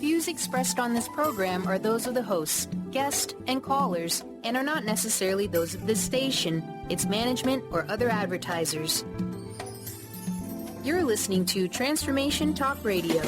views expressed on this program are those of the hosts, guests, and callers, and are not necessarily those of this station, its management, or other advertisers. You're listening to Transformation Talk Radio.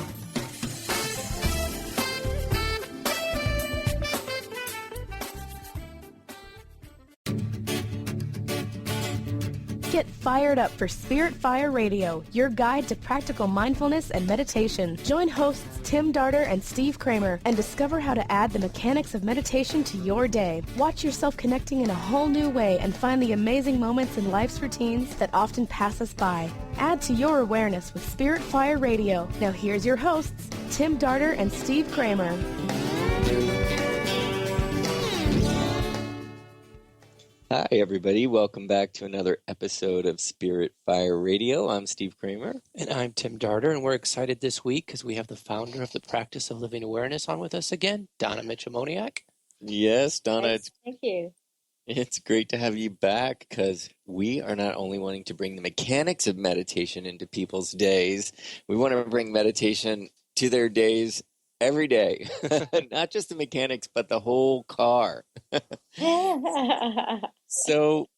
Get fired up for Spirit Fire Radio, your guide to practical mindfulness and meditation. Join hosts Tim Darter and Steve Kramer and discover how to add the mechanics of meditation to your day. Watch yourself connecting in a whole new way and find the amazing moments in life's routines that often pass us by. Add to your awareness with Spirit Fire Radio. Now here's your hosts, Tim Darter and Steve Kramer. Hi, everybody. Welcome back to another episode of Spirit Fire Radio. I'm Steve Kramer. And I'm Tim Darter, and we're excited this week because we have the founder of the practice of Living Awareness on with us again, Donna Mitchell-Moniak. Yes, Donna. Thank you. It's great to have you back because we are not only wanting to bring the mechanics of meditation into people's days, we want to bring meditation to their days every day. Not just the mechanics, but the whole car. So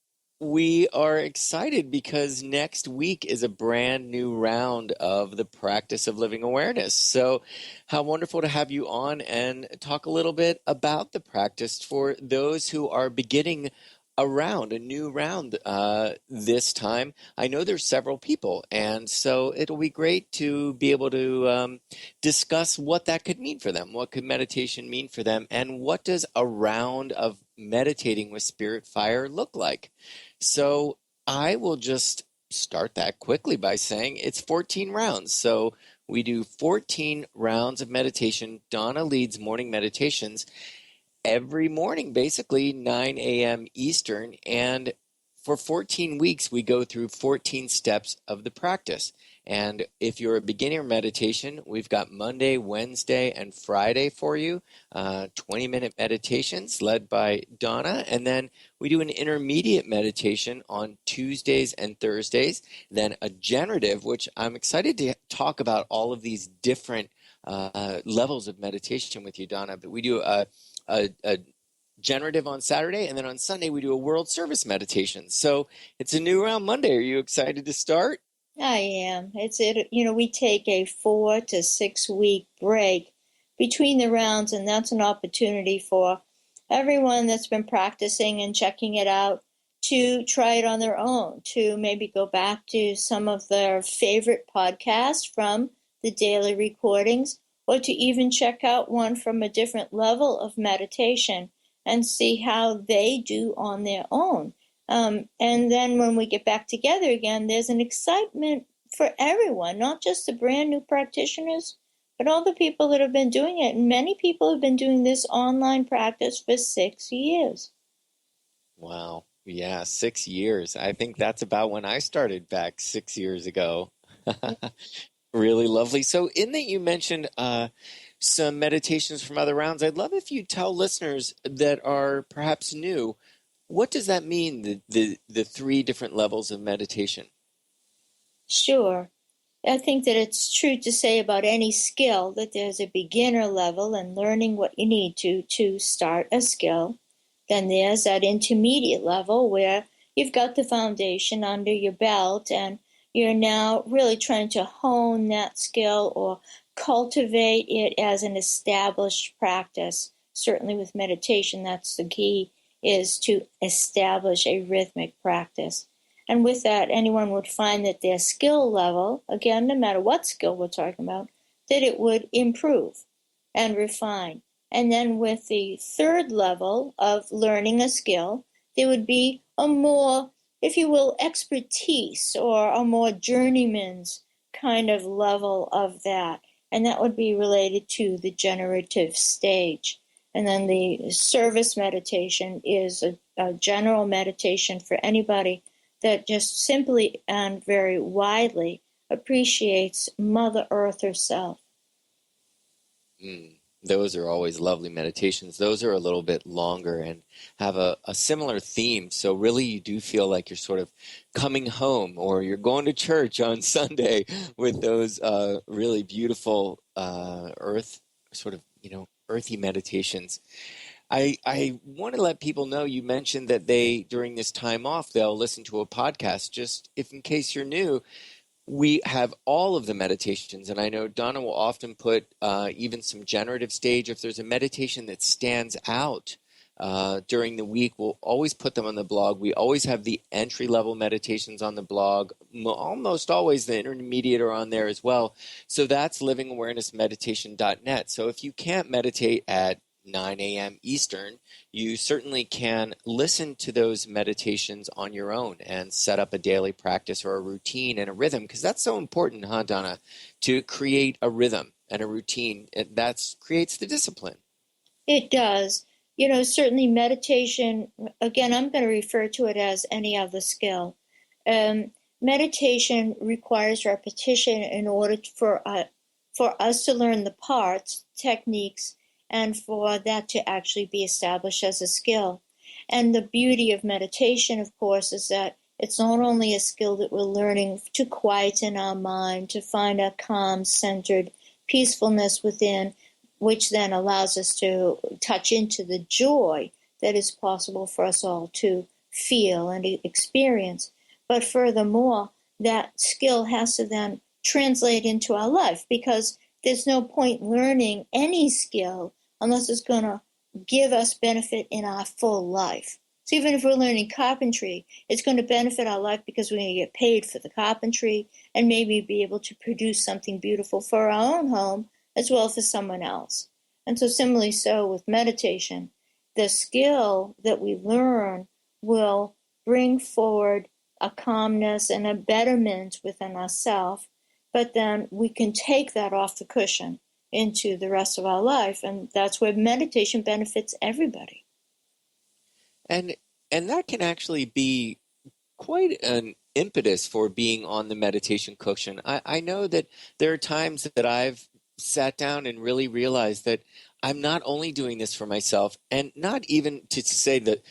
we are excited because next week is a brand new round of the practice of living awareness. So how wonderful to have you on and talk a little bit about the practice for those who are beginning a new round this time. I know there's several people, and so it'll be great to be able to discuss what that could mean for them. What could meditation mean for them, and what does a round of meditating with Spirit Fire look like? So I will just start that quickly by saying it's 14 rounds. So we do 14 rounds of meditation. Donna leads morning meditations every morning, basically 9 a.m. Eastern, and for 14 weeks we go through 14 steps of the practice. And if you're a beginner meditation, we've got Monday, Wednesday, and Friday for you, 20-minute meditations led by Donna, and then we do an intermediate meditation on Tuesdays and Thursdays, then a generative, which I'm excited to talk about all of these different levels of meditation with you, Donna, but we do a generative on Saturday, and then on Sunday we do a world service meditation. So it's a new round Monday. Are you excited to start? I am. We take a 4 to 6 week break between the rounds, and that's an opportunity for everyone that's been practicing and checking it out to try it on their own, to maybe go back to some of their favorite podcasts from the daily recordings, or to even check out one from a different level of meditation and see how they do on their own. And then when we get back together again, there's an excitement for everyone, not just the brand new practitioners, but all the people that have been doing it. And many people have been doing this online practice for 6 years. Wow. Yeah, 6 years. I think that's about when I started back 6 years ago. Really lovely. So in that you mentioned some meditations from other rounds, I'd love if you tell listeners that are perhaps new, what does that mean, the 3 different levels of meditation? Sure. I think that it's true to say about any skill that there's a beginner level and learning what you need to start a skill. Then there's that intermediate level where you've got the foundation under your belt and you're now really trying to hone that skill or cultivate it as an established practice. Certainly with meditation, that's the key, is to establish a rhythmic practice. And with that, anyone would find that their skill level, again, no matter what skill we're talking about, that it would improve and refine. And then with the third level of learning a skill, there would be a more, if you will, expertise or a more journeyman's kind of level of that. And that would be related to the generative stage. And then the service meditation is a general meditation for anybody that just simply and very widely appreciates Mother Earth herself. Those are always lovely meditations. Those are a little bit longer and have a similar theme. So really you do feel like you're sort of coming home or you're going to church on Sunday with those really beautiful earth sort of, earthy meditations. I want to let people know, you mentioned that during this time off, they'll listen to a podcast. Just if in case you're new, we have all of the meditations, and I know Donna will often put even some generative stage. If there's a meditation that stands out during the week, we'll always put them on the blog. We always have the entry-level meditations on the blog. Almost always the intermediate are on there as well. So that's livingawarenessmeditation.net. So if you can't meditate at 9 a.m. Eastern, you certainly can listen to those meditations on your own and set up a daily practice or a routine and a rhythm, because that's so important, huh, Donna, to create a rhythm and a routine. That creates the discipline. It does. Certainly meditation, again, I'm going to refer to it as any other skill. Meditation requires repetition in order for us to learn the parts, techniques, and for that to actually be established as a skill. And the beauty of meditation, of course, is that it's not only a skill that we're learning to quieten our mind, to find a calm, centered peacefulness within, which then allows us to touch into the joy that is possible for us all to feel and experience. But furthermore, that skill has to then translate into our life, because there's no point learning any skill unless it's going to give us benefit in our full life. So even if we're learning carpentry, it's going to benefit our life because we're going to get paid for the carpentry and maybe be able to produce something beautiful for our own home as well as for someone else. And so similarly so with meditation, the skill that we learn will bring forward a calmness and a betterment within ourselves, but then we can take that off the cushion into the rest of our life, and that's where meditation benefits everybody. And that can actually be quite an impetus for being on the meditation cushion. I know that there are times that I've sat down and really realized that I'm not only doing this for myself, and not even to say that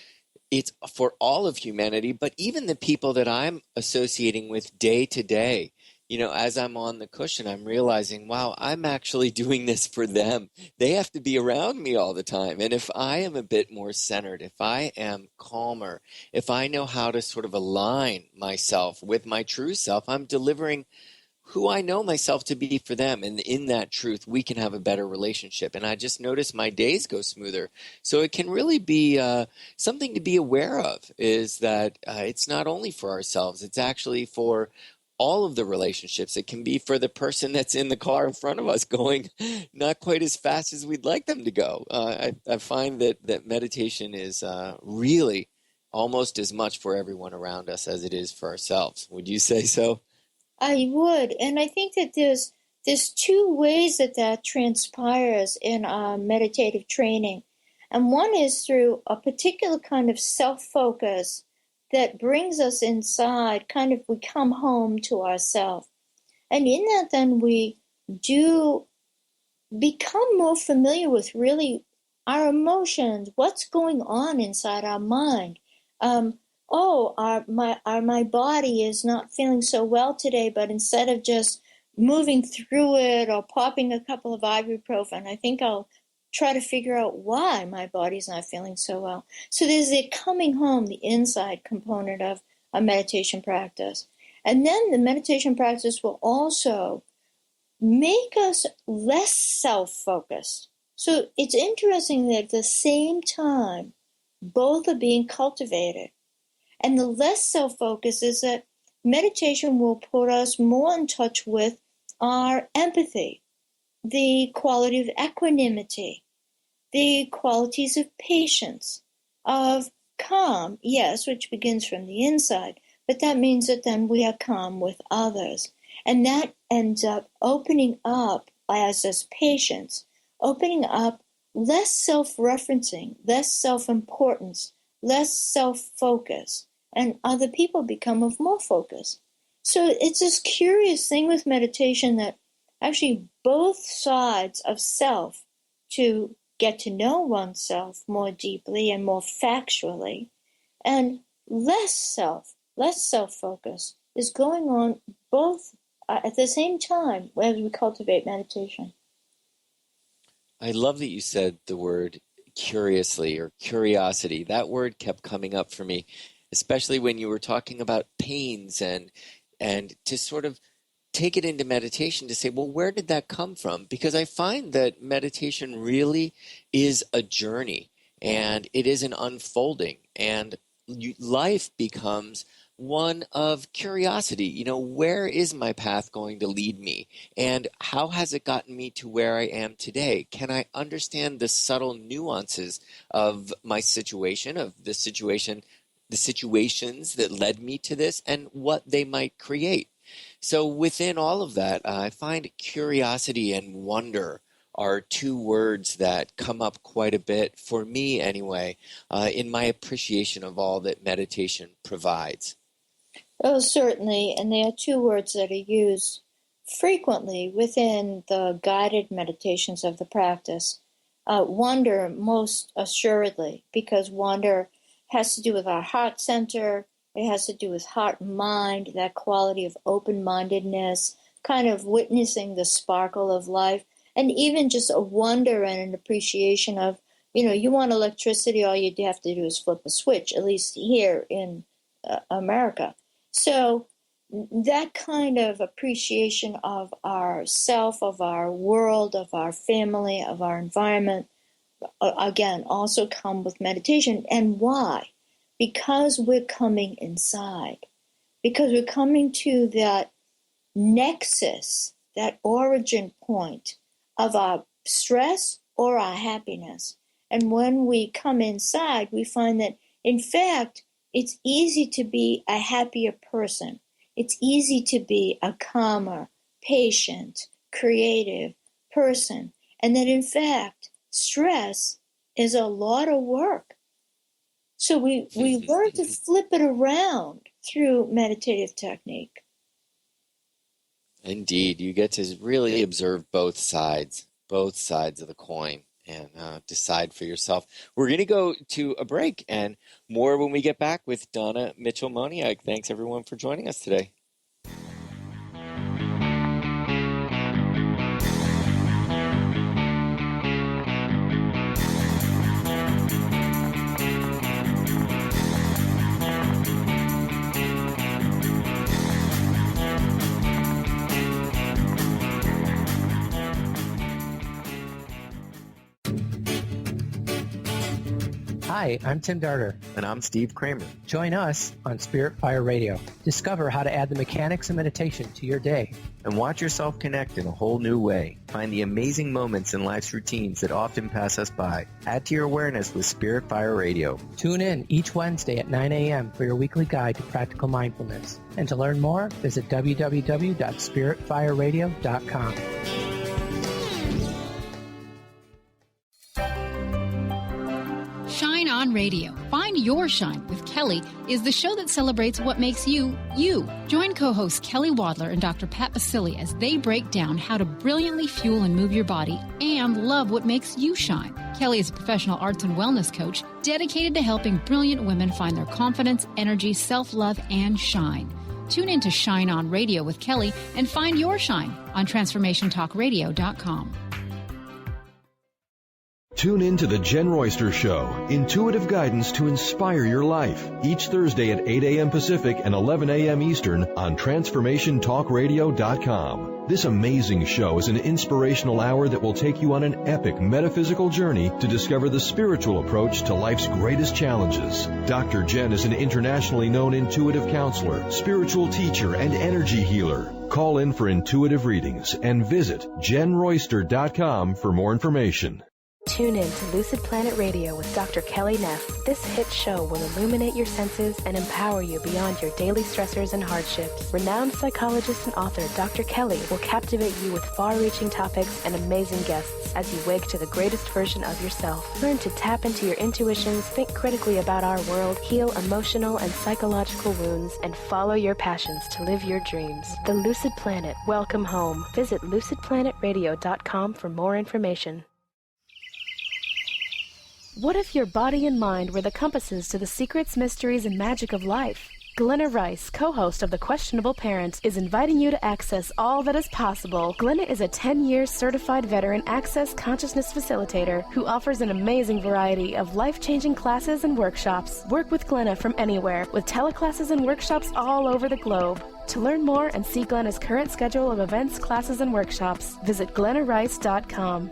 it's for all of humanity, but even the people that I'm associating with day to day. As I'm on the cushion, I'm realizing, wow, I'm actually doing this for them. They have to be around me all the time. And if I am a bit more centered, if I am calmer, if I know how to sort of align myself with my true self, I'm delivering who I know myself to be for them. And in that truth, we can have a better relationship. And I just notice my days go smoother. So it can really be something to be aware of, is that it's not only for ourselves, it's actually for all of the relationships. It can be for the person that's in the car in front of us going not quite as fast as we'd like them to go. I find that meditation is really almost as much for everyone around us as it is for ourselves. Would you say so? I would, and I think that there's two ways that transpires in our meditative training. And one is through a particular kind of self-focus that brings us inside, kind of we come home to ourselves. And in that, then we do become more familiar with really our emotions, what's going on inside our mind. My body is not feeling so well today, but instead of just moving through it or popping a couple of ibuprofen, I think I'll try to figure out why my body's not feeling so well. So there's the coming home, the inside component of a meditation practice. And then the meditation practice will also make us less self-focused. So it's interesting that at the same time, both are being cultivated. And the less self-focus is that meditation will put us more in touch with our empathy, the quality of equanimity, the qualities of patience, of calm, yes, which begins from the inside, but that means that then we are calm with others. And that ends up opening up, as this patience, opening up less self-referencing, less self-importance, less self-focus, and other people become of more focus. So it's this curious thing with meditation that actually both sides of self, to get to know oneself more deeply and more factually, and less self-focus is going on both at the same time as we cultivate meditation. I love that you said the word curiously or curiosity. That word kept coming up for me, especially when you were talking about pains and to sort of take it into meditation to say, well, where did that come from? Because I find that meditation really is a journey and it is an unfolding, and life becomes one of curiosity. Where is my path going to lead me? And how has it gotten me to where I am today? Can I understand the subtle nuances of my situation, the situations that led me to this, and what they might create? So within all of that, I find curiosity and wonder are two words that come up quite a bit, for me anyway, in my appreciation of all that meditation provides. Oh, certainly, and there are two words that are used frequently within the guided meditations of the practice. Wonder, most assuredly, because wonder has to do with our heart center. It has to do with heart and mind, that quality of open-mindedness, kind of witnessing the sparkle of life, and even just a wonder and an appreciation of, you want electricity, all you have to do is flip a switch, at least here in America. So that kind of appreciation of our self, of our world, of our family, of our environment, again, also come with meditation. And why? Because we're coming inside. Because we're coming to that nexus, that origin point of our stress or our happiness. And when we come inside, we find that, in fact, it's easy to be a happier person. It's easy to be a calmer, patient, creative person. And that, in fact, stress is a lot of work. So we learn to flip it around through meditative technique. Indeed, you get to really observe both sides of the coin, and decide for yourself. We're going to go to a break and more when we get back with Donna Mitchell-Moniak. Thanks, everyone, for joining us today. Hi, I'm Tim Darter. And I'm Steve Kramer. Join us on Spirit Fire Radio. Discover how to add the mechanics of meditation to your day. And watch yourself connect in a whole new way. Find the amazing moments in life's routines that often pass us by. Add to your awareness with Spirit Fire Radio. Tune in each Wednesday at 9 a.m. for your weekly guide to practical mindfulness. And to learn more, visit www.spiritfireradio.com. Shine On Radio. Find Your Shine with Kelly is the show that celebrates what makes you, you. Join co-hosts Kelly Wadler and Dr. Pat Basili as they break down how to brilliantly fuel and move your body and love what makes you shine. Kelly is a professional arts and wellness coach dedicated to helping brilliant women find their confidence, energy, self-love, and shine. Tune in to Shine On Radio with Kelly and find your shine on TransformationTalkRadio.com. Tune in to The Jen Royster Show, intuitive guidance to inspire your life, each Thursday at 8 a.m. Pacific and 11 a.m. Eastern on TransformationTalkRadio.com. This amazing show is an inspirational hour that will take you on an epic metaphysical journey to discover the spiritual approach to life's greatest challenges. Dr. Jen is an internationally known intuitive counselor, spiritual teacher, and energy healer. Call in for intuitive readings and visit JenRoyster.com for more information. Tune in to Lucid Planet Radio with Dr. Kelly Neff. This hit show will illuminate your senses and empower you beyond your daily stressors and hardships. Renowned psychologist and author Dr. Kelly will captivate you with far-reaching topics and amazing guests as you wake to the greatest version of yourself. Learn to tap into your intuitions, think critically about our world, heal emotional and psychological wounds, and follow your passions to live your dreams. The Lucid Planet. Welcome home. Visit lucidplanetradio.com for more information. What if your body and mind were the compasses to the secrets, mysteries, and magic of life? Glenna Rice, co-host of The Questionable Parent, is inviting you to access all that is possible. Glenna is a 10-year certified veteran Access Consciousness facilitator who offers an amazing variety of life-changing classes and workshops. Work with Glenna from anywhere with teleclasses and workshops all over the globe. To learn more and see Glenna's current schedule of events, classes, and workshops, visit glennarice.com.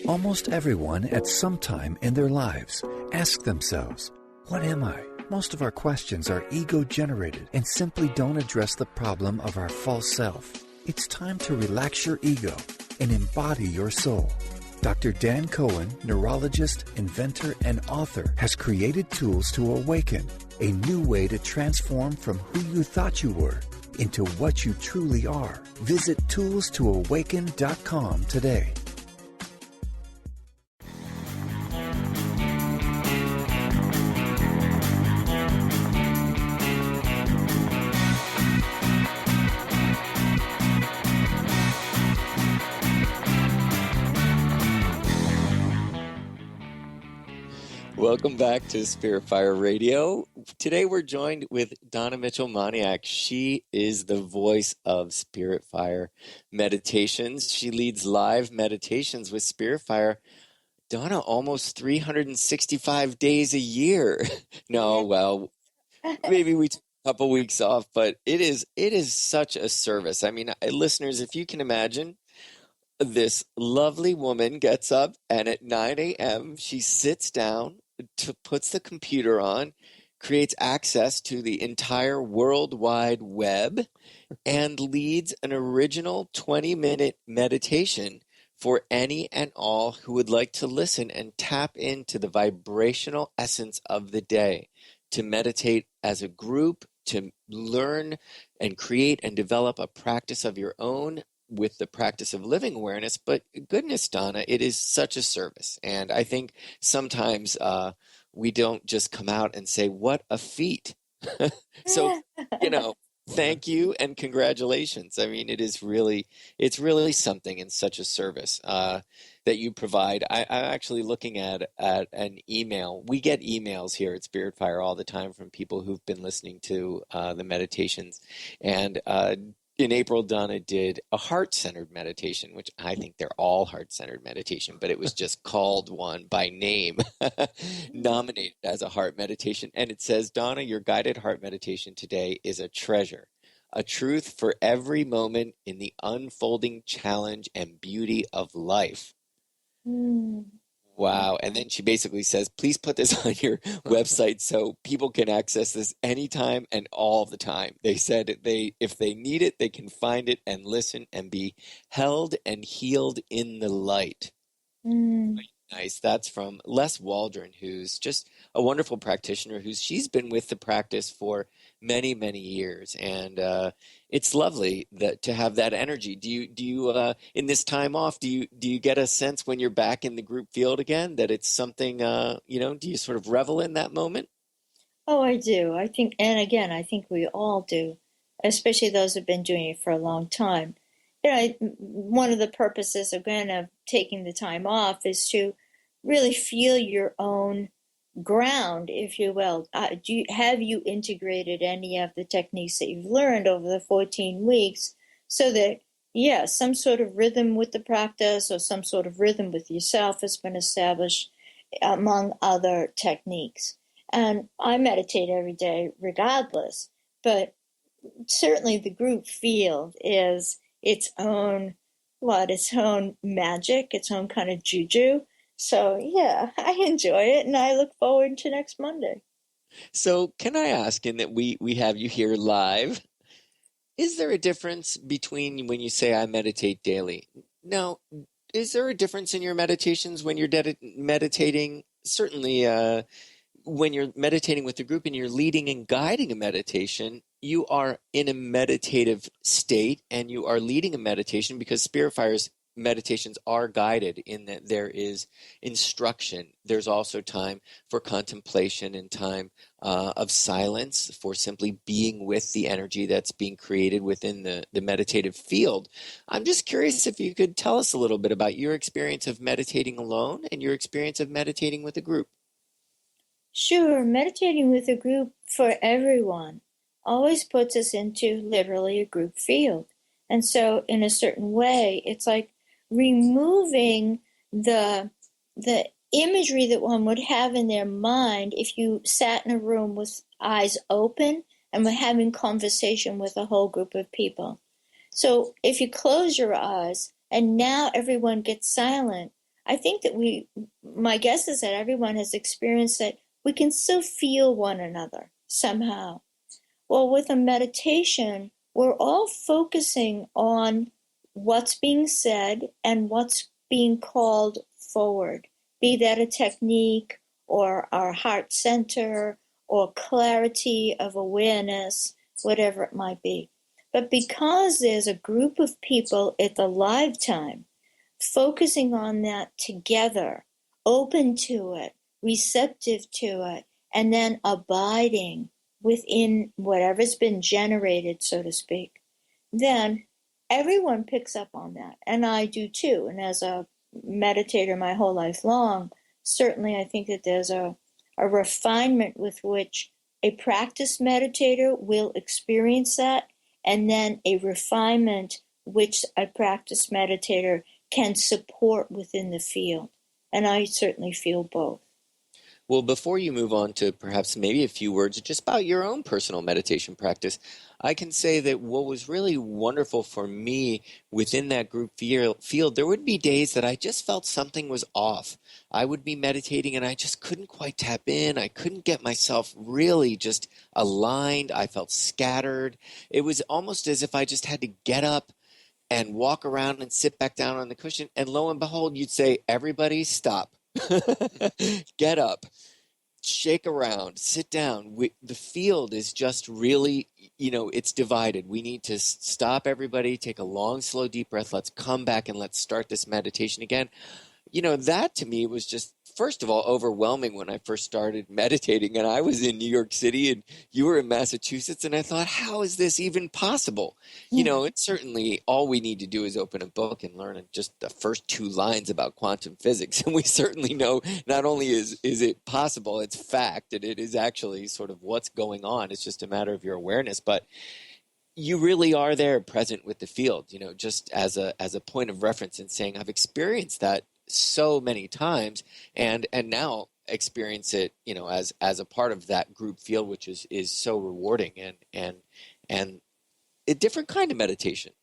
Almost everyone at some time in their lives ask themselves, what am I? Most of our questions are ego-generated and simply don't address the problem of our false self. It's time to relax your ego and embody your soul. Dr. Dan Cohen, neurologist, inventor, and author, has created tools to awaken a new way to transform from who you thought you were into what you truly are. Visit toolstoawaken.com today. Welcome back to Spirit Fire Radio. Today we're joined with Donna Mitchell-Moniak. She is the voice of Spirit Fire Meditations. She leads live meditations with Spirit Fire. Donna, almost 365 days a year. No, well, maybe we took a couple weeks off, but it is such a service. I mean, listeners, if you can imagine, this lovely woman gets up and at 9 a.m. she sits down, puts the computer on, creates access to the entire World Wide Web, and leads an original 20-minute meditation for any and all who would like to listen and tap into the vibrational essence of the day, to meditate as a group, to learn and create and develop a practice of your own with the practice of living awareness. But goodness, Donna, it is such a service. And I think sometimes we don't just come out and say, what a feat. So, thank you and congratulations. I mean, it's really something and such a service that you provide. I'm actually looking at an email. We get emails here at Spirit Fire all the time from people who've been listening to the meditations. And in April, Donna did a heart-centered meditation, which I think they're all heart-centered meditation, but it was just called one by name, nominated as a heart meditation. And it says, Donna, your guided heart meditation today is a treasure, a truth for every moment in the unfolding challenge and beauty of life. Wow. And then she basically says, please put this on your website so people can access this anytime and all the time. They said if they need it, they can find it and listen and be held and healed in the light. Nice. That's from Les Waldron, who's just a wonderful practitioner she's been with the practice for many, many years. And it's lovely to have that energy. Do you in this time off, do you get a sense when you're back in the group field again that it's something, do you sort of revel in that moment? Oh, I do. I think we all do, especially those who've been doing it for a long time. One of the purposes, again, of taking the time off is to really feel your own ground, if you will. Have you integrated any of the techniques that you've learned over the 14 weeks so that, some sort of rhythm with the practice or some sort of rhythm with yourself has been established among other techniques. And I meditate every day regardless, but certainly the group field is its own magic, its own kind of juju. So, I enjoy it, and I look forward to next Monday. So can I ask, in that we have you here live, is there a difference between when you say I meditate daily? Now, is there a difference in your meditations when you're meditating? Certainly, when you're meditating with the group and you're leading and guiding a meditation, you are in a meditative state and you are leading a meditation because Spirit Fire's meditations are guided in that there is instruction. There's also time for contemplation and time of silence for simply being with the energy that's being created within the meditative field. I'm just curious if you could tell us a little bit about your experience of meditating alone and your experience of meditating with a group. Sure, meditating with a group for everyone always puts us into literally a group field. And so in a certain way, it's like removing the imagery that one would have in their mind if you sat in a room with eyes open and were having conversation with a whole group of people. So if you close your eyes and now everyone gets silent, I think that my guess is that everyone has experienced that we can still feel one another somehow. Well, with a meditation, we're all focusing on what's being said and what's being called forward, be that a technique or our heart center or clarity of awareness, whatever it might be. But because there's a group of people at the live time focusing on that together, open to it, receptive to it, and then abiding within whatever's been generated, so to speak, then everyone picks up on that. And I do too. And as a meditator my whole life long, certainly I think that there's a refinement with which a practice meditator will experience that, and then a refinement which a practice meditator can support within the field. And I certainly feel both. Well, before you move on to perhaps maybe a few words just about your own personal meditation practice, I can say that what was really wonderful for me within that group field, there would be days that I just felt something was off. I would be meditating and I just couldn't quite tap in. I couldn't get myself really just aligned. I felt scattered. It was almost as if I just had to get up and walk around and sit back down on the cushion. And lo and behold, you'd say, everybody stop. Get up, shake around, sit down. The field is just really, it's divided. We need to stop, everybody, take a long, slow, deep breath. Let's come back and let's start this meditation again. That to me was just, first of all, overwhelming when I first started meditating. And I was in New York City and you were in Massachusetts. And I thought, how is this even possible? It's certainly all we need to do is open a book and learn just the first 2 lines about quantum physics. And we certainly know not only is it possible, it's fact, and it is actually sort of what's going on. It's just a matter of your awareness. But you really are there present with the field, just as a point of reference and saying, I've experienced that so many times and now experience it, as a part of that group field, which is so rewarding and a different kind of meditation.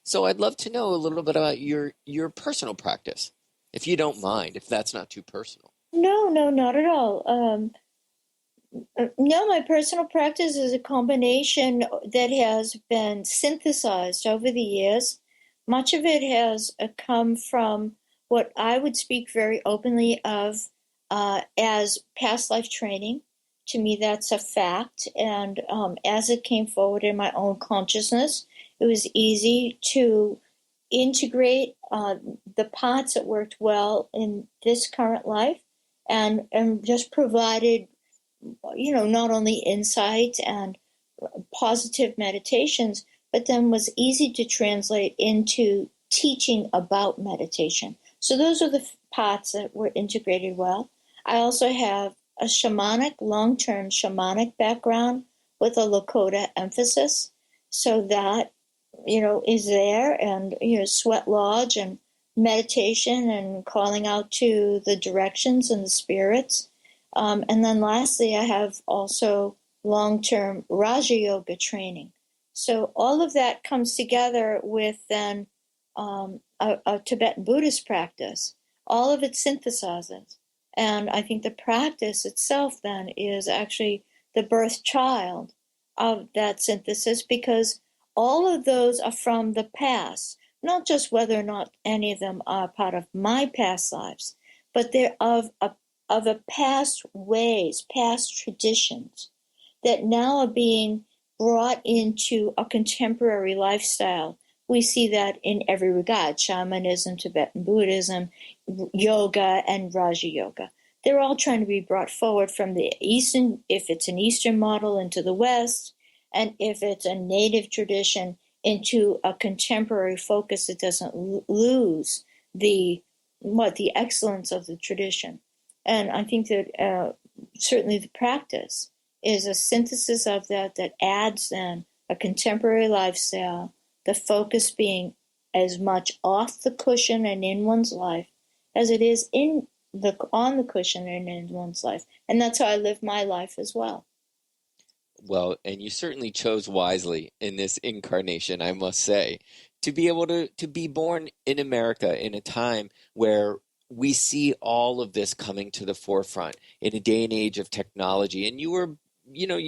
So I'd love to know a little bit about your personal practice, if you don't mind, if that's not too personal. No, not at all. No, my personal practice is a combination that has been synthesized over the years. Much of it has come from what I would speak very openly of as past life training. To me, that's a fact. And as it came forward in my own consciousness, it was easy to integrate the parts that worked well in this current life and just provided, not only insight and positive meditations, but then was easy to translate into teaching about meditation. So those are the parts that were integrated well. I also have a long-term shamanic background with a Lakota emphasis. So that, is there, and, sweat lodge and meditation and calling out to the directions and the spirits. And then lastly, I have also long-term Raja Yoga training. So all of that comes together with then a Tibetan Buddhist practice. All of it synthesizes. And I think the practice itself then is actually the birth child of that synthesis, because all of those are from the past, not just whether or not any of them are part of my past lives, but they're of a past ways, past traditions that now are being brought into a contemporary lifestyle. We see that in every regard: shamanism, Tibetan Buddhism, yoga, and Raja Yoga. They're all trying to be brought forward from the Eastern, if it's an Eastern model, into the West, and if it's a native tradition, into a contemporary focus that doesn't lose the excellence of the tradition. And I think that certainly the practice, is a synthesis of that adds then a contemporary lifestyle, the focus being as much off the cushion and in one's life as it is on the cushion and in one's life. And that's how I live my life as well. Well, and you certainly chose wisely in this incarnation, I must say, to be able to be born in America in a time where we see all of this coming to the forefront in a day and age of technology. And you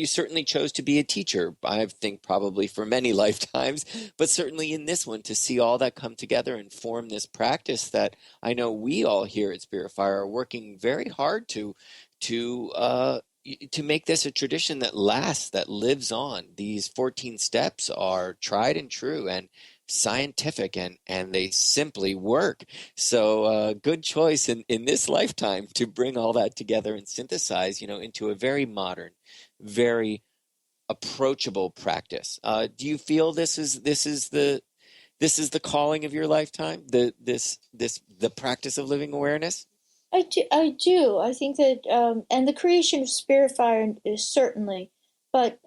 certainly chose to be a teacher, I think probably for many lifetimes, but certainly in this one to see all that come together and form this practice that I know we all here at Spirit Fire are working very hard to make this a tradition that lasts, that lives on. These 14 steps are tried and true and scientific, and they simply work. So good choice in this lifetime to bring all that together and synthesize, into a very modern, very approachable practice. Do you feel this is the calling of your lifetime? The practice of living awareness? I do. I think that, and the creation of Spirit Fire is certainly, but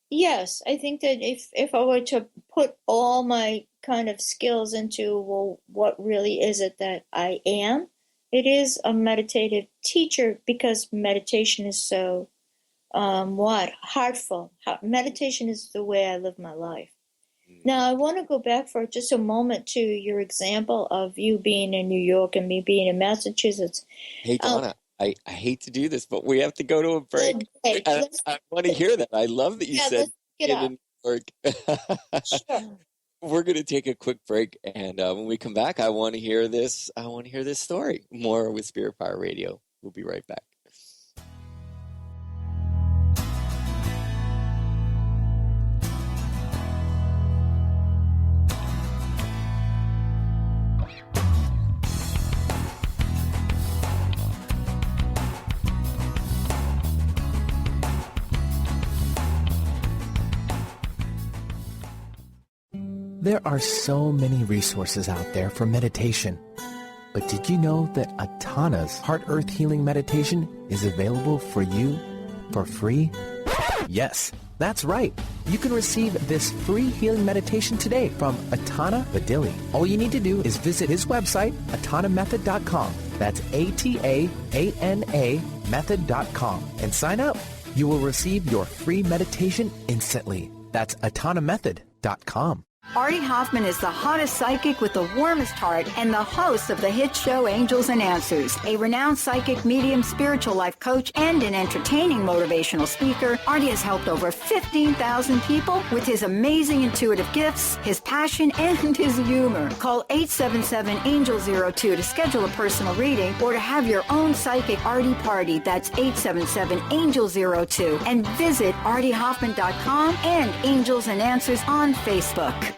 yes, I think that if I were to put all my kind of skills into, well, what really is it that I am? It is a meditative teacher, because meditation is so, heartful. Meditation is the way I live my life. Now, I want to go back for just a moment to your example of you being in New York and me being in Massachusetts. Hey, Donna, I hate to do this, but we have to go to a break. I want to hear that. I love that you said in New York. Sure. We're going to take a quick break, and when we come back, I want to hear this. I want to hear this story. More with Spirit Fire Radio. We'll be right back. There are so many resources out there for meditation. But did you know that Atana's Heart Earth Healing Meditation is available for you for free? Yes, that's right. You can receive this free healing meditation today from Atana Vadili. All you need to do is visit his website, atanamethod.com. That's ATAANA method.com, and sign up. You will receive your free meditation instantly. That's atanamethod.com. Artie Hoffman is the hottest psychic with the warmest heart and the host of the hit show Angels and Answers. A renowned psychic, medium, spiritual life coach, and an entertaining motivational speaker, Artie has helped over 15,000 people with his amazing intuitive gifts, his passion, and his humor. Call 877-ANGEL-02 to schedule a personal reading or to have your own psychic Artie party. That's 877-ANGEL-02. And visit artiehoffman.com and Angels and Answers on Facebook.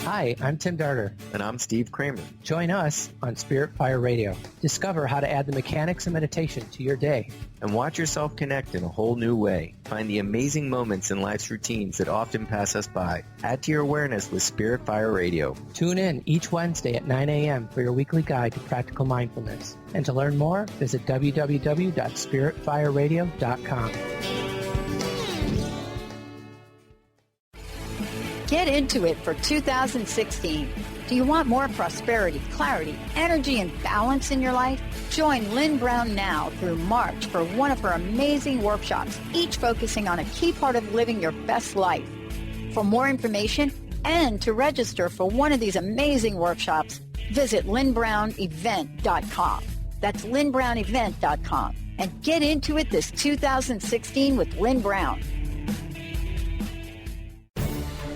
Hi, I'm Tim Darter. And I'm Steve Kramer. Join us on Spirit Fire Radio. Discover how to add the mechanics of meditation to your day. And watch yourself connect in a whole new way. Find the amazing moments in life's routines that often pass us by. Add to your awareness with Spirit Fire Radio. Tune in each Wednesday at 9 a.m. for your weekly guide to practical mindfulness. And to learn more, visit www.spiritfireradio.com. Get into it for 2016. Do you want more prosperity, clarity, energy, and balance in your life? Join Lynn Brown now through March for one of her amazing workshops, each focusing on a key part of living your best life. For more information and to register for one of these amazing workshops, visit lynnbrownevent.com. That's lynnbrownevent.com. And get into it this 2016 with Lynn Brown.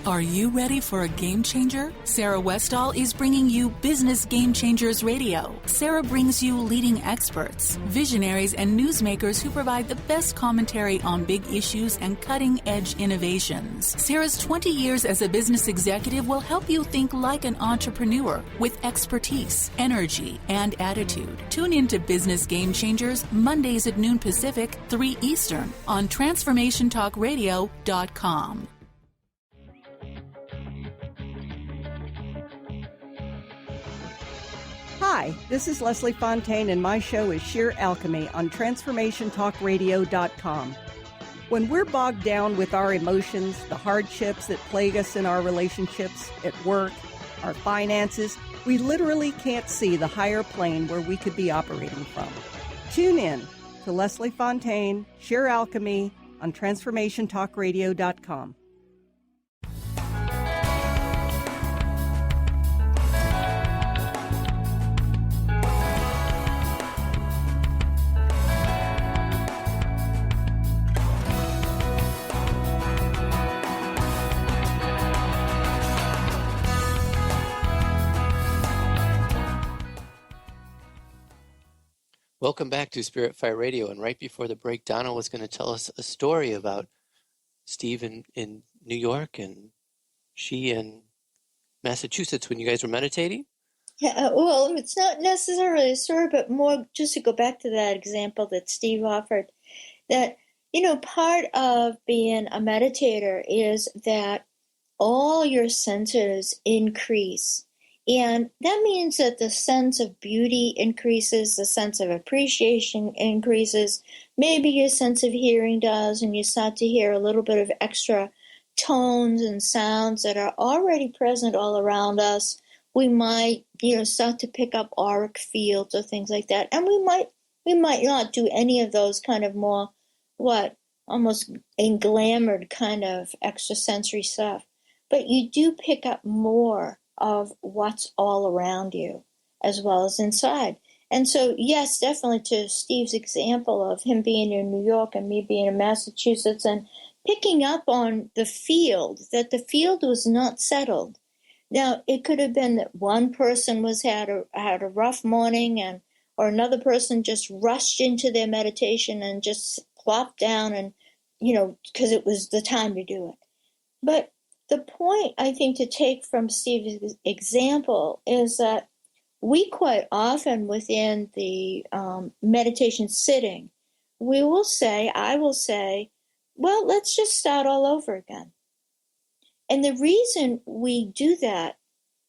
Are you ready for a game changer? Sarah Westall is bringing you Business Game Changers Radio. Sarah brings you leading experts, visionaries, and newsmakers who provide the best commentary on big issues and cutting-edge innovations. Sarah's 20 years as a business executive will help you think like an entrepreneur with expertise, energy, and attitude. Tune into Business Game Changers Mondays at noon Pacific, 3 Eastern on TransformationTalkRadio.com. Hi, this is Leslie Fontaine, and my show is Sheer Alchemy on TransformationTalkRadio.com. When we're bogged down with our emotions, the hardships that plague us in our relationships, at work, our finances, we literally can't see the higher plane where we could be operating from. Tune in to Leslie Fontaine, Sheer Alchemy on TransformationTalkRadio.com. Welcome back to Spirit Fire Radio. And right before the break, Donna was going to tell us a story about Steve in New York and she in Massachusetts when you guys were meditating. Yeah, well, it's not necessarily a story, but more just to go back to that example that Steve offered, that, part of being a meditator is that all your senses increase. And that means that the sense of beauty increases, the sense of appreciation increases, maybe your sense of hearing does, and you start to hear a little bit of extra tones and sounds that are already present all around us. We might, start to pick up auric fields or things like that. And we might not do any of those kind of more, almost englamored kind of extrasensory stuff. But you do pick up more of what's all around you as well as inside. And so, yes, definitely to Steve's example of him being in New York and me being in Massachusetts and picking up on the field, that the field was not settled. Now, it could have been that one person had a rough morning or another person just rushed into their meditation and just plopped down and, because it was the time to do it. But the point, I think, to take from Steve's example is that we quite often within the meditation sitting, I will say, well, let's just start all over again. And the reason we do that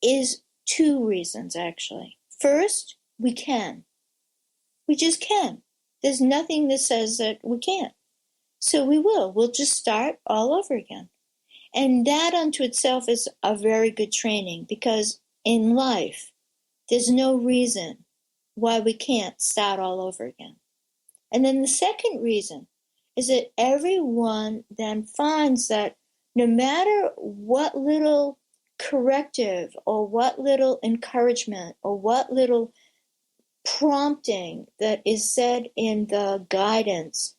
is two reasons, actually. First, we can. We just can. There's nothing that says that we can't. So we will. We'll just start all over again. And that unto itself is a very good training, because in life, there's no reason why we can't start all over again. And then the second reason is that everyone then finds that no matter what little corrective or what little encouragement or what little prompting that is said in the guidance,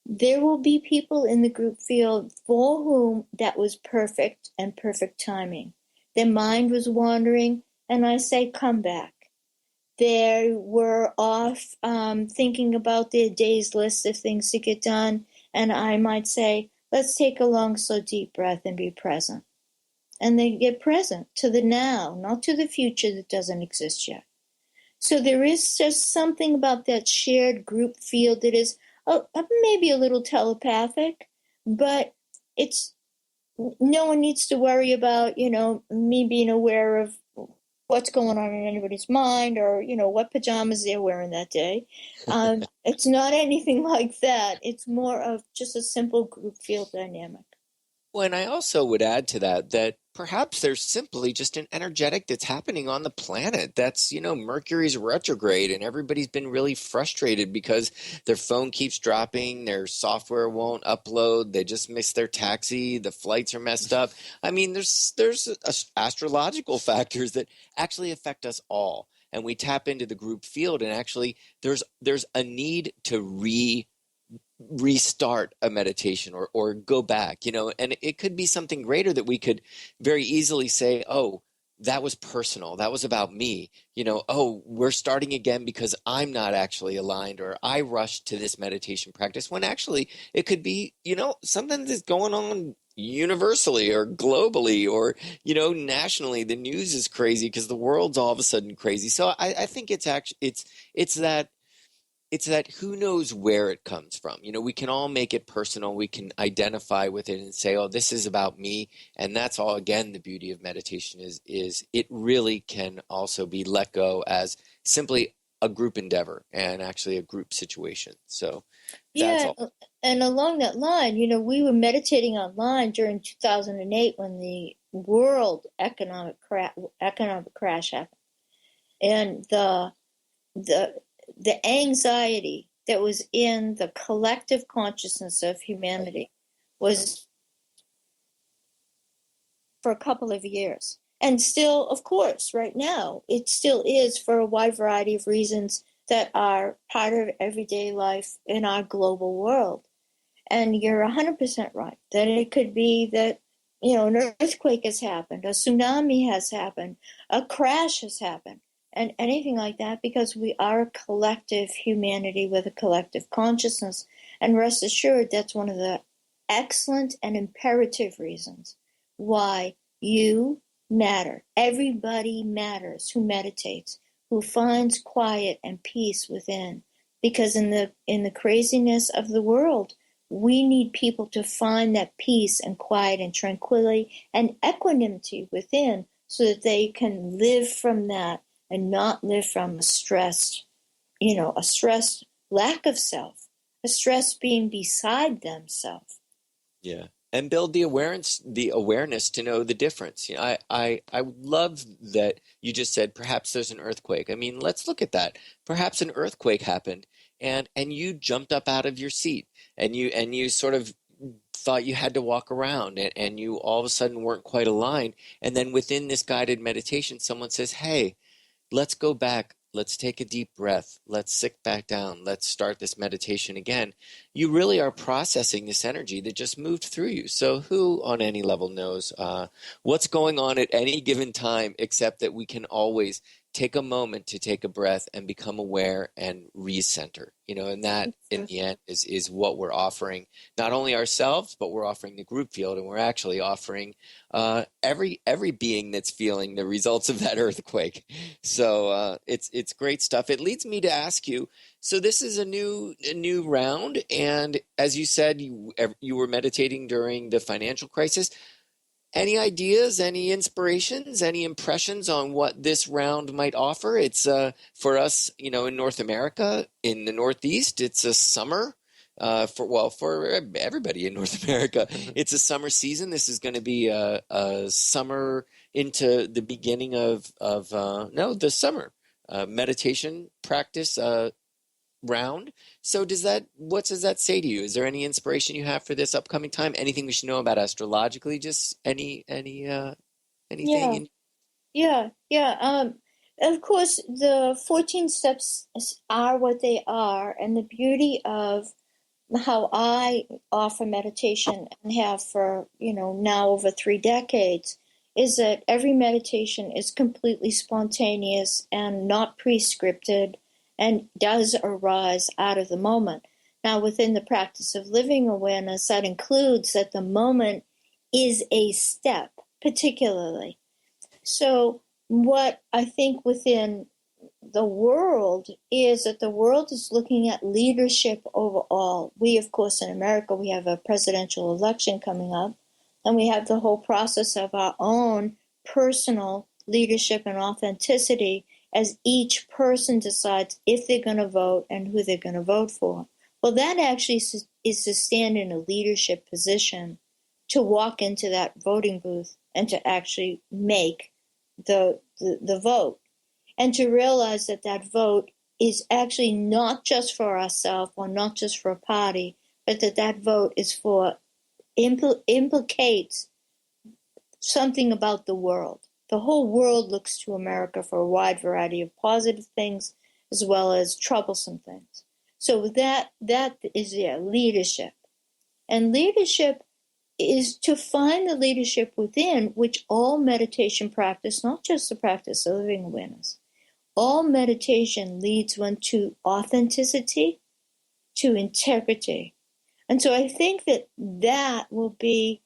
there will be people in the group field for whom that was perfect and perfect timing. Their mind was wandering, and I say, come back. They were off thinking about their day's list of things to get done, and I might say, let's take a long, slow, deep breath and be present. And they get present to the now, not to the future that doesn't exist yet. So there is just something about that shared group field that is maybe a little telepathic, but no one needs to worry about, me being aware of what's going on in anybody's mind or, what pajamas they're wearing that day. It's not anything like that. It's more of just a simple group field dynamic. Well, and I also would add to that perhaps there's simply just an energetic that's happening on the planet. That's, Mercury's retrograde and everybody's been really frustrated because their phone keeps dropping, their software won't upload, they just missed their taxi, the flights are messed up. I mean, there's astrological factors that actually affect us all. And we tap into the group field and actually there's a need to restart a meditation or go back, and it could be something greater that we could very easily say, oh, that was personal. That was about me. Oh, we're starting again because I'm not actually aligned or I rushed to this meditation practice when actually it could be, something that's going on universally or globally or, nationally. The news is crazy because the world's all of a sudden crazy. So I think it's that it's that who knows where it comes from. We can all make it personal. We can identify with it and say, oh, this is about me. And that's all, again, the beauty of meditation is it really can also be let go as simply a group endeavor and actually a group situation. So that's all. And along that line, we were meditating online during 2008 when the world economic crash happened. And the anxiety that was in the collective consciousness of humanity was for a couple of years. And still, of course, right now, it still is for a wide variety of reasons that are part of everyday life in our global world. And you're 100% right that it could be that, an earthquake has happened, a tsunami has happened, a crash has happened, and anything like that, because we are a collective humanity with a collective consciousness. And rest assured, that's one of the excellent and imperative reasons why you matter. Everybody matters who meditates, who finds quiet and peace within. Because in the craziness of the world, we need people to find that peace and quiet and tranquility and equanimity within so that they can live from that and not live from a stressed lack of self, a stress being beside themselves. Yeah. And build the awareness to know the difference. I love that you just said perhaps there's an earthquake. I mean, let's look at that. Perhaps an earthquake happened and you jumped up out of your seat and you sort of thought you had to walk around and you all of a sudden weren't quite aligned. And then within this guided meditation, someone says, hey, let's go back. Let's take a deep breath. Let's sit back down. Let's start this meditation again. You really are processing this energy that just moved through you. So who on any level knows what's going on at any given time, except that we can always take a moment to take a breath and become aware and recenter, and that in the end is what we're offering, not only ourselves, but we're offering the group field, and we're actually offering every being that's feeling the results of that earthquake. So it's great stuff. It leads me to ask you, so this is a new round, and as you said, you were meditating during the financial crisis. Any ideas, any inspirations, any impressions on what this round might offer? It's for us, in North America, in the Northeast, it's a summer. For everybody in North America, it's a summer season. This is going to be a summer into the beginning of the summer meditation practice round. So what does that say to you? Is there any inspiration you have for this upcoming time? Anything we should know about astrologically? Just anything? Yeah. Of course, the 14 steps are what they are, and the beauty of how I offer meditation and have for, now over 3 decades is that every meditation is completely spontaneous and not pre-scripted and does arise out of the moment. Now, within the practice of living awareness, that includes that the moment is a step, particularly. So what I think within the world is that the world is looking at leadership overall. We, of course, in America, we have a presidential election coming up, and we have the whole process of our own personal leadership and authenticity as each person decides if they're going to vote and who they're going to vote for. Well, that actually is to stand in a leadership position, to walk into that voting booth and to actually make the vote. And to realize that that vote is actually not just for ourselves or not just for a party, but that vote is for, implicates something about the world. The whole world looks to America for a wide variety of positive things as well as troublesome things. So that is their leadership. And leadership is to find the leadership within which all meditation practice, not just the practice of living awareness, all meditation leads one to authenticity, to integrity. And so I think that will be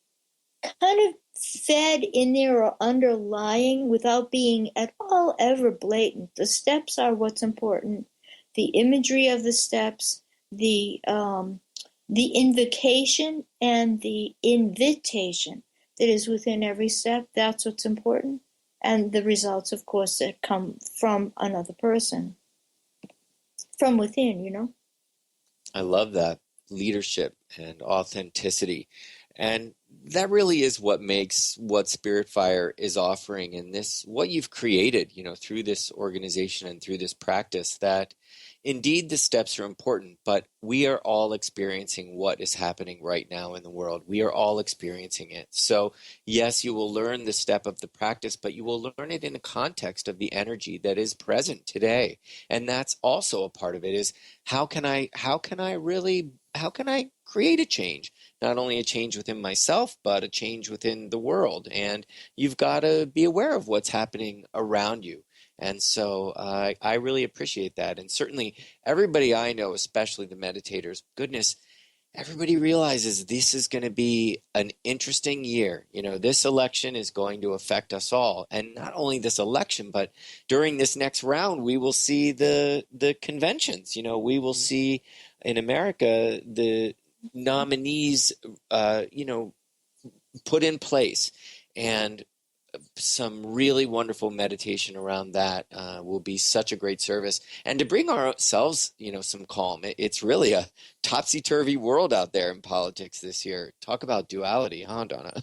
kind of fed in there or underlying without being at all ever blatant. The steps are what's important. the imagery of the steps, the invocation and the invitation that is within every step. That's what's important. And the results, of course, that come from another person, from within, you know. I love that. Leadership and authenticity. And that really is what makes what Spirit Fire is offering, and this, what you've created, through this organization and through this practice, that indeed the steps are important, but we are all experiencing what is happening right now in the world. We are all experiencing it. So yes, you will learn the step of the practice, but you will learn it in the context of the energy that is present today. And that's also a part of it, is how can I create a change? Not only a change within myself, but a change within the world. And you've got to be aware of what's happening around you. And so I really appreciate that. And certainly everybody I know, especially the meditators, goodness, everybody realizes this is going to be an interesting year. This election is going to affect us all. And not only this election, but during this next round, we will see the conventions. We will see in America the nominees, put in place. And some really wonderful meditation around that will be such a great service. And to bring ourselves, some calm. It's really a topsy-turvy world out there in politics this year. Talk about duality, huh, Donna?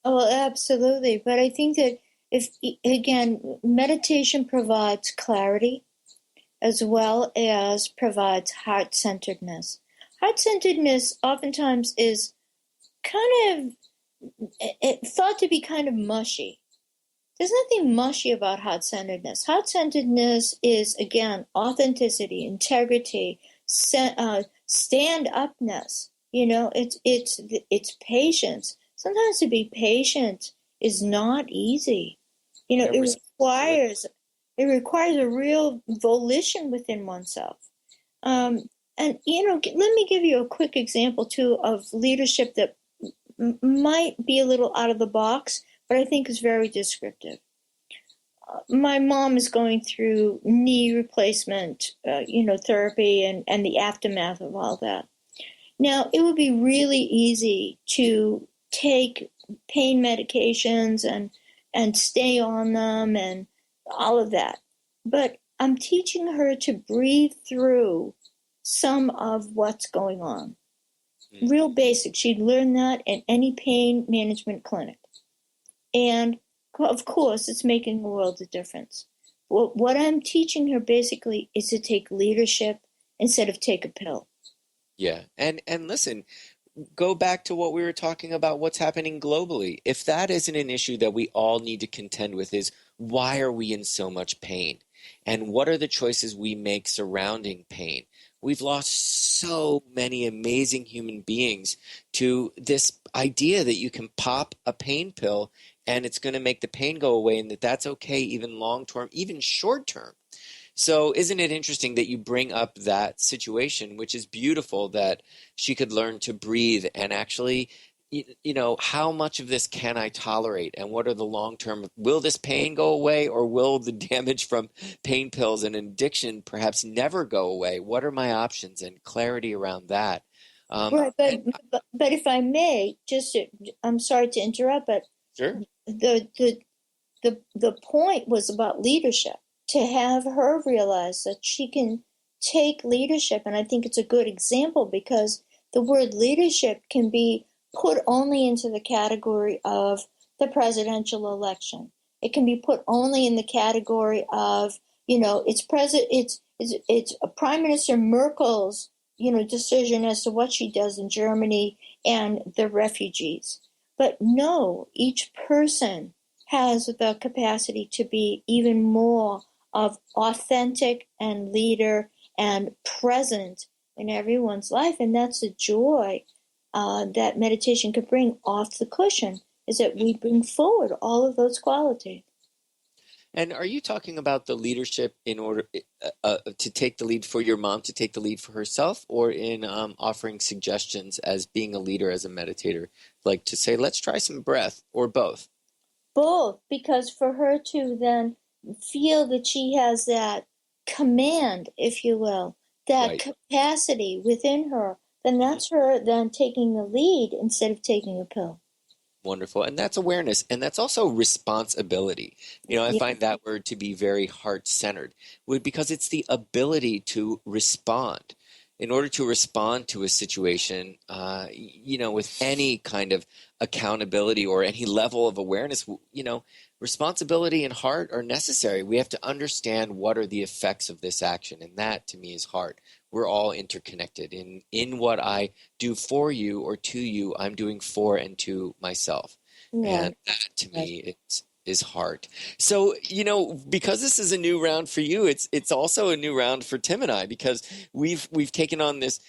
Oh, absolutely. But I think that meditation provides clarity as well as provides heart-centeredness. Heart-centeredness oftentimes is kind of thought to be kind of mushy. There's nothing mushy about heart-centeredness. Heart-centeredness is, again, authenticity, integrity, stand-upness. It's patience. Sometimes to be patient is not easy. It requires a real volition within oneself. And let me give you a quick example too of leadership that might be a little out of the box, but I think is very descriptive. My mom is going through knee replacement, therapy and the aftermath of all that. Now, it would be really easy to take pain medications and stay on them and all of that. But I'm teaching her to breathe through some of what's going on. Real basic. She'd learn that in any pain management clinic. And of course, it's making a world of difference. What I'm teaching her basically is to take leadership instead of take a pill. Yeah. And listen, go back to what we were talking about, what's happening globally. If that isn't an issue that we all need to contend with, is why are we in so much pain? And what are the choices we make surrounding pain? We've lost so many amazing human beings to this idea that you can pop a pain pill and it's going to make the pain go away, and that's okay, even long-term, even short-term. So isn't it interesting that you bring up that situation, which is beautiful, that she could learn to breathe and actually, how much of this can I tolerate, and what are the long-term, will this pain go away, or will the damage from pain pills and addiction perhaps never go away? What are my options, and clarity around that? Right, but if I may, I'm sorry to interrupt, but sure. The point was about leadership, to have her realize that she can take leadership. And I think it's a good example, because the word leadership can be put only into the category of the presidential election. It can be put only in the category of, it's Prime Minister Merkel's, decision as to what she does in Germany and the refugees. But no, each person has the capacity to be even more of authentic and leader and present in everyone's life. And that's the joy that meditation could bring off the cushion, is that we bring forward all of those qualities. And are you talking about the leadership in order to take the lead for your mom, to take the lead for herself, or in offering suggestions as being a leader, as a meditator, like to say, let's try some breath, or both? Both, because for her to then feel that she has that command, if you will, that Right. capacity within her, then that's her then taking the lead instead of taking a pill. Wonderful. And that's awareness. And that's also responsibility. I Yeah. find that word to be very heart-centered because it's the ability to respond. In order to respond to a situation, with any kind of accountability or any level of awareness, responsibility and heart are necessary. We have to understand what are the effects of this action. And that, to me, is heart. We're all interconnected. In what I do for you or to you, I'm doing for and to myself. Yeah. And that, to me, is heart. So, because this is a new round for you, it's also a new round for Tim and I, because we've taken on this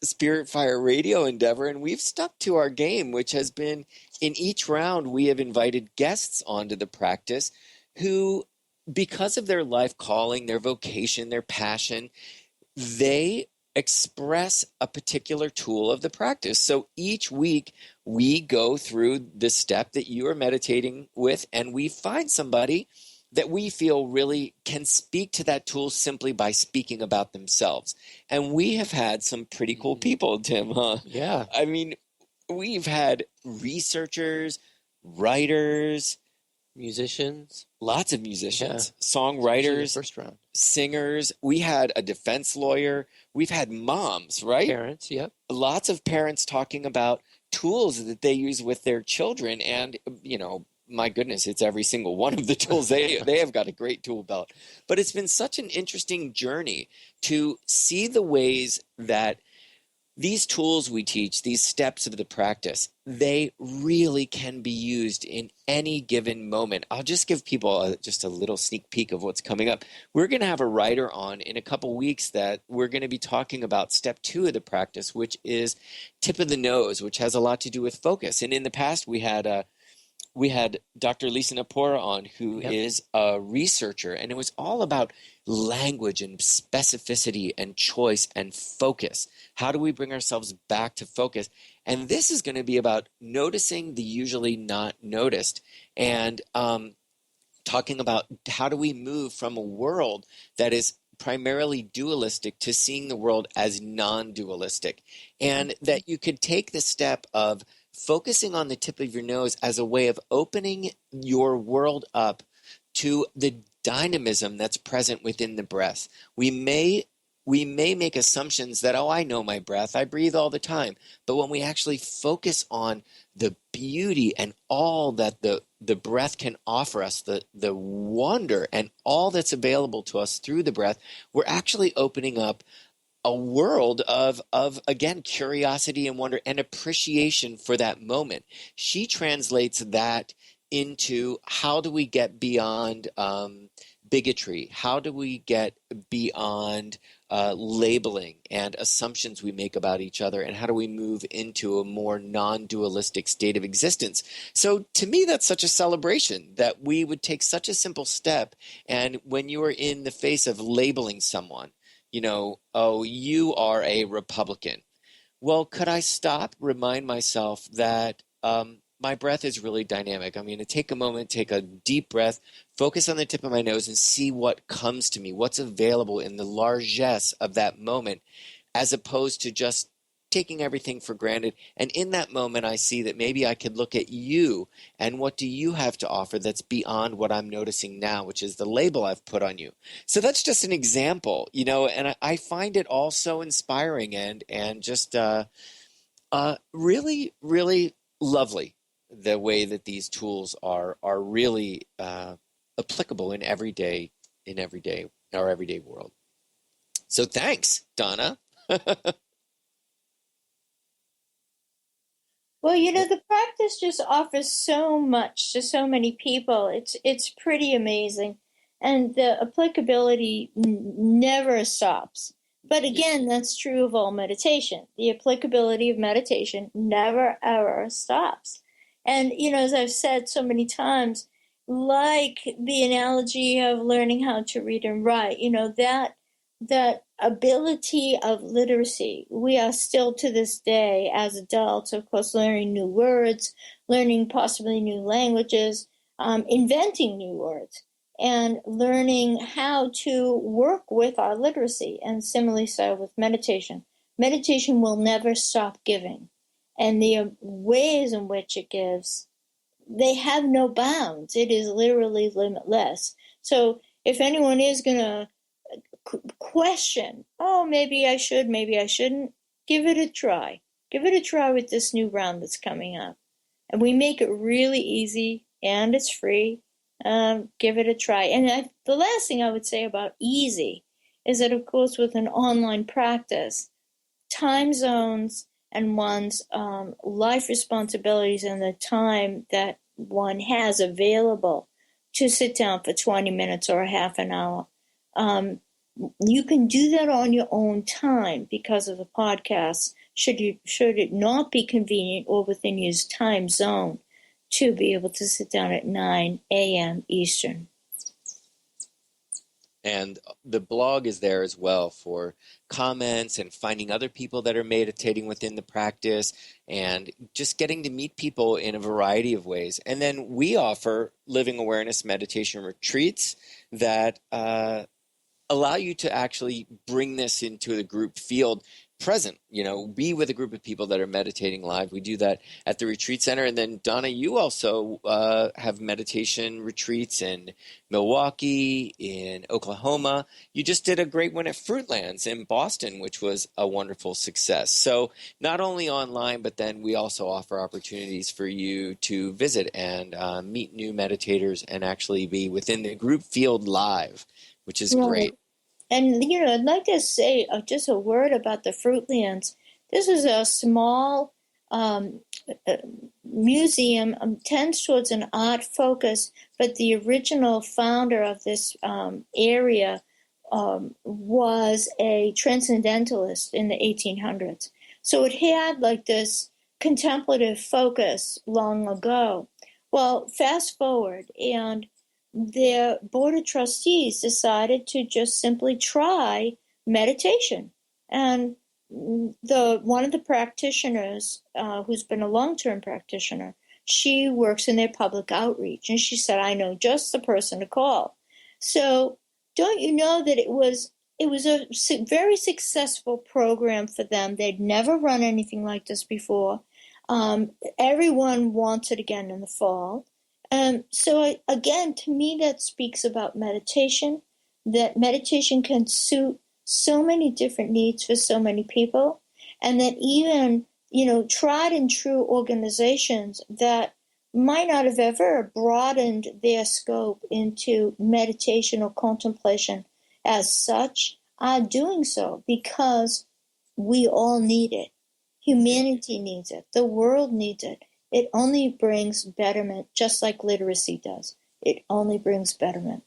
Spirit Fire radio endeavor, and we've stuck to our game, which has been, in each round, we have invited guests onto the practice who, because of their life calling, their vocation, their passion, they express a particular tool of the practice. So each week we go through the step that you are meditating with, and we find somebody that we feel really can speak to that tool simply by speaking about themselves. And we have had some pretty cool people, Tim, huh? Yeah. I mean, we've had researchers, writers, musicians, lots of musicians, the songwriters, first round, singers. We had a defense lawyer. We've had moms, right? Parents, yep. Lots of parents talking about tools that they use with their children. And, my goodness, it's every single one of the tools. They have got a great tool belt. But it's been such an interesting journey to see the ways that these tools we teach, these steps of the practice, they really can be used in any given moment. I'll just give people just a little sneak peek of what's coming up. We're going to have a writer on in a couple weeks that we're going to be talking about step 2 of the practice, which is tip of the nose, which has a lot to do with focus. And in the past, we had Dr. Lisa Napora on, who is a researcher, and it was all about language and specificity and choice and focus. How do we bring ourselves back to focus? And this is going to be about noticing the usually not noticed, and talking about how do we move from a world that is primarily dualistic to seeing the world as non-dualistic, and that you could take the step of focusing on the tip of your nose as a way of opening your world up to the dynamism that's present within the breath. We may make assumptions that, I know my breath, I breathe all the time. But when we actually focus on the beauty and all that the breath can offer us, the wonder and all that's available to us through the breath, we're actually opening up a world of again, curiosity and wonder and appreciation for that moment. She translates that into how do we get beyond bigotry? How do we get beyond labeling and assumptions we make about each other? And how do we move into a more non-dualistic state of existence? So to me, that's such a celebration that we would take such a simple step. And when you are in the face of labeling someone, you are a Republican. Well, could I stop, remind myself that my breath is really dynamic. I'm going to take a moment, take a deep breath, focus on the tip of my nose and see what comes to me, what's available in the largesse of that moment, as opposed to just taking everything for granted. And in that moment, I see that maybe I could look at you and what do you have to offer that's beyond what I'm noticing now, which is the label I've put on you. So that's just an example, and I find it all so inspiring and just really, really lovely, the way that these tools are really applicable in our everyday world. So thanks, Donna. Well, the practice just offers so much to so many people. It's pretty amazing. And the applicability never stops. But again, that's true of all meditation. The applicability of meditation never, ever stops. And, as I've said so many times, like the analogy of learning how to read and write, that ability of literacy, we are still to this day as adults, of course, learning new words, learning possibly new languages, inventing new words. and learning how to work with our literacy. And similarly so with meditation. Meditation will never stop giving. And the ways in which it gives, they have no bounds. It is literally limitless. So if anyone is going to question, oh, maybe I should, maybe I shouldn't, give it a try. Give it a try with this new round that's coming up. And we make it really easy, and it's free. Give it a try. And the last thing I would say about easy is that, of course, with an online practice, time zones and one's life responsibilities and the time that one has available to sit down for 20 minutes or a half an hour, you can do that on your own time because of the podcast. Should it not be convenient or within your time zone to be able to sit down at 9 a.m. Eastern. And the blog is there as well for comments and finding other people that are meditating within the practice and just getting to meet people in a variety of ways. And then we offer Living Awareness meditation retreats that allow you to actually bring this into the group field present, be with a group of people that are meditating live. We do that at the retreat center. And then Donna, you also have meditation retreats in Milwaukee, in Oklahoma. You just did a great one at Fruitlands in Boston, which was a wonderful success. So not only online, but then we also offer opportunities for you to visit and meet new meditators and actually be within the group field live, which is great. And, I'd like to say just a word about the Fruitlands. This is a small museum, tends towards an art focus, but the original founder of this area was a transcendentalist in the 1800s. So it had like this contemplative focus long ago. Well, fast forward, and their board of trustees decided to just simply try meditation. And one of the practitioners, who's been a long-term practitioner, she works in their public outreach. And she said, I know just the person to call. So don't you know that it was a very successful program for them. They'd never run anything like this before. Everyone wants it again in the fall. So again, to me, that speaks about meditation, that meditation can suit so many different needs for so many people, and that even, tried and true organizations that might not have ever broadened their scope into meditation or contemplation as such are doing so because we all need it. Humanity needs it. The world needs it. It only brings betterment, just like literacy does. It only brings betterment.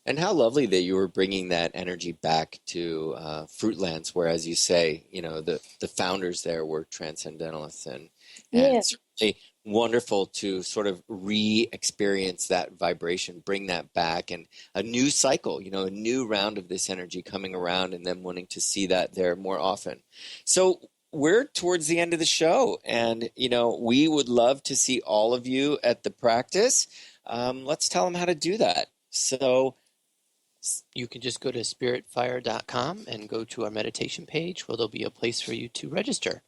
And how lovely that you were bringing that energy back to Fruitlands, where, as you say, the founders there were transcendentalists, and it's really wonderful to sort of re-experience that vibration, bring that back, and a new cycle, a new round of this energy coming around, and then wanting to see that there more often. So we're towards the end of the show, and, we would love to see all of you at the practice. Let's tell them how to do that. So you can just go to spiritfire.com and go to our meditation page where there'll be a place for you to register.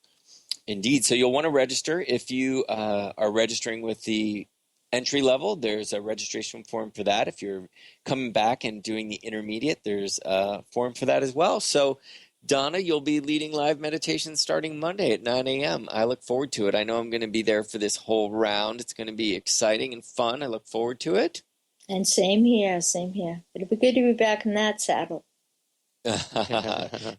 Indeed. So you'll want to register. If you are registering with the entry level, there's a registration form for that. If you're coming back and doing the intermediate, there's a form for that as well. So Donna, you'll be leading live meditation starting Monday at 9 a.m. I look forward to it. I know I'm going to be there for this whole round. It's going to be exciting and fun. I look forward to it. And same here. It'll be good to be back in that saddle.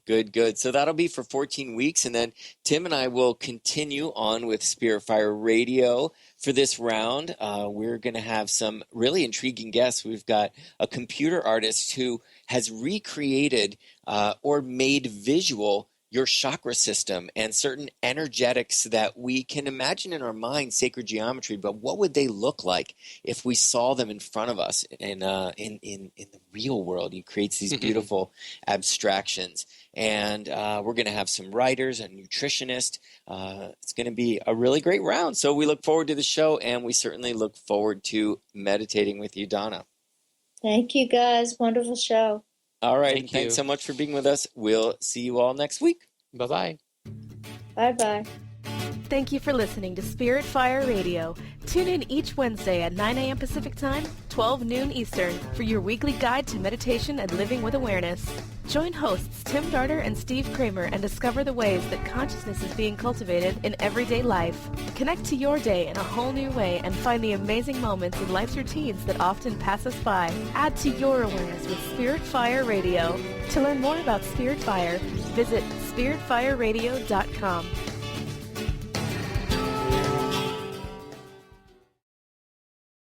Good. So that'll be for 14 weeks. And then Tim and I will continue on with Spirit Fire Radio for this round. We're going to have some really intriguing guests. We've got a computer artist who has recreated or made visual your chakra system and certain energetics that we can imagine in our mind, sacred geometry, but what would they look like if we saw them in front of us in the real world? He creates these beautiful abstractions. And we're going to have some writers, a nutritionist. It's going to be a really great round. So we look forward to the show, and we certainly look forward to meditating with you, Donna. Thank you, guys. Wonderful show. All right. Thank Thanks you. so much for being with us. We'll see you all next week. Bye-bye. Bye-bye. Thank you for listening to Spirit Fire Radio. Tune in each Wednesday at 9 a.m. Pacific Time, 12 noon Eastern, for your weekly guide to meditation and living with awareness. Join hosts Tim Darter and Steve Kramer and discover the ways that consciousness is being cultivated in everyday life. Connect to your day in a whole new way and find the amazing moments in life's routines that often pass us by. Add to your awareness with Spirit Fire Radio. To learn more about Spirit Fire, visit spiritfireradio.com.